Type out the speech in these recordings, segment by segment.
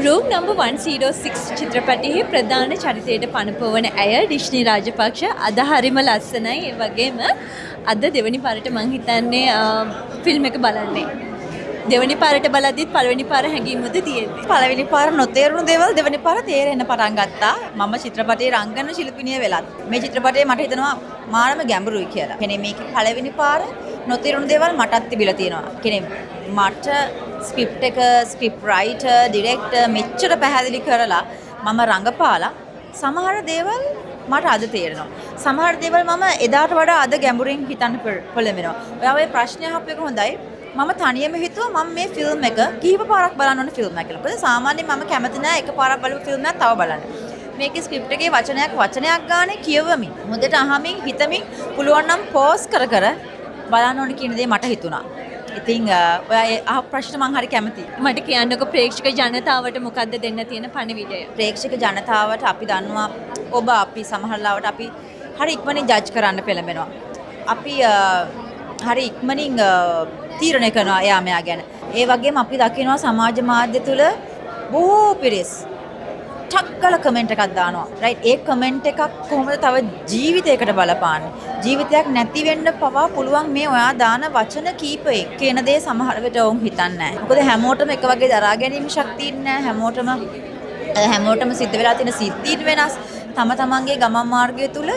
Room number 106 චිත්‍රපටයේ ප්‍රධාන චරිතයට පනපවන ඇය ඩිෂ්නි රාජපක්ෂ අද හරිම ලස්සනයි. ඒ වගේම අද දෙවනි පාරට මං හිතන්නේ ෆිල්ම් එක බලන්නේ. දෙවනි පාරට බලද්දිත් පළවෙනි පාර හැංගීමද තියෙන්නේ. පළවෙනි පාර නොතේරුණු දේවල් දෙවෙනි පාර තේරෙන්න පටන් ගත්තා. මම චිත්‍රපටයේ රංගන ශිල්පිනිය වෙලත් මේ චිත්‍රපටයේ මට හිතෙනවා මාරම ගැඹුරුයි කියලා. කියන්නේ මේකේ පළවෙනි පාර නොතේරුණු දේවල් මටත් තිබිලා තියෙනවා. කියන්නේ මට ස්ක්‍රිප්ට් එක, ස්ක්‍රිප්ට් රයිටර්, ඩිරෙක්ටර් මෙච්චර පැහැදිලි කරලා මම රඟපාලා සමහර දේවල් මට අද තේරෙනවා. සමහර දේවල් මම එදාට වඩා අද ගැඹුරින් හිතන්න පොළඹෙනවා. ඔයා ඔය ප්‍රශ්නය අහපු එක හොඳයි. මම තනියම හිතුවා මම මේ ෆිල්ම් එක කීප පාරක් බලන්න ඕන ෆිල්ම් එකක් කියලා. මොකද සාමාන්‍යයෙන් මම කැමති නෑ එකපාරක් බලපු ෆිල්ම් එකක් තව බලන්න. මේකේ ස්ක්‍රිප්ට් එකේ වචනයක් ගානේ කියවමින්, හොඳට අහමින්, හිතමින් පුළුවන් නම් පෝස් කර බලන්න ඕන කියන දේ මට හිතුණා. ඉතින් ඔයා අහපු ප්‍රශ්න මම හරි කැමතියි. මට කියන්නකෝ ප්‍රේක්ෂක ජනතාවට මොකද්ද දෙන්න තියෙන පණිවිඩය? ප්‍රේක්ෂක ජනතාවට අපි දන්නවා අපි සමහරලාවට අපි හරි ඉක්මනින් ජජ් කරන්න පෙළඹෙනවා. අපි හරි ඉක්මනින් තීරණය කරනවා එයා මෙයා ගැන. ඒ වගේම අපි දකිනවා සමාජ මාධ්‍ය තුල බොහෝ පිරිස් ටක්කල කමෙන්ට් එකක් දානවා. රයිට්, ඒ කමෙන්ට් එකක් කොහොමද තව ජීවිතයකට බලපාන්නේ? ජීවිතයක් නැති වෙන්න පවා පුළුවන් මේ ඔයා දාන වචන කීපේ කියන දේ සමහර වෙලට වුන් හිතන්නේ නැහැ. මොකද හැමෝටම එක වගේ දරා ගැනීම ශක්තිය නැහැ. හැමෝටම සිද්ධ වෙලා තියෙන සිද්ධීන් වෙනස්. තම තමන්ගේ ගමන් මාර්ගය තුල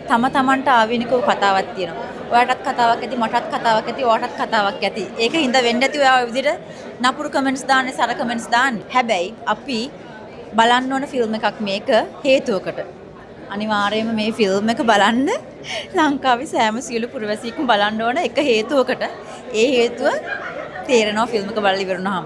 තම තමන්ට ආවෙනිකව කතාවක් තියෙනවා. ඔයාටත් කතාවක් ඇති, මටත් කතාවක් ඇති, ඔයාටත් කතාවක් ඇති. ඒක හින්ද වෙන්න ඇති ඔයා ඔය විදිහට නපුරු කමෙන්ට්ස් දාන්නේ, සර කමෙන්ට්ස් දාන්නේ. හැබැයි අපි බලන්න ඕන ෆිල්ම් එකක් මේක හේතුවකට. අනිවාර්යයෙන්ම මේ ෆිල්ම් එක බලන්න ලංකාවේ සෑම සියලු පුරවැසියෙක්ම බලන්න ඕන එක හේතුවකට. ඒ හේතුව තේරෙනවා ෆිල්ම් එක බලලා ඉවර වුණාම.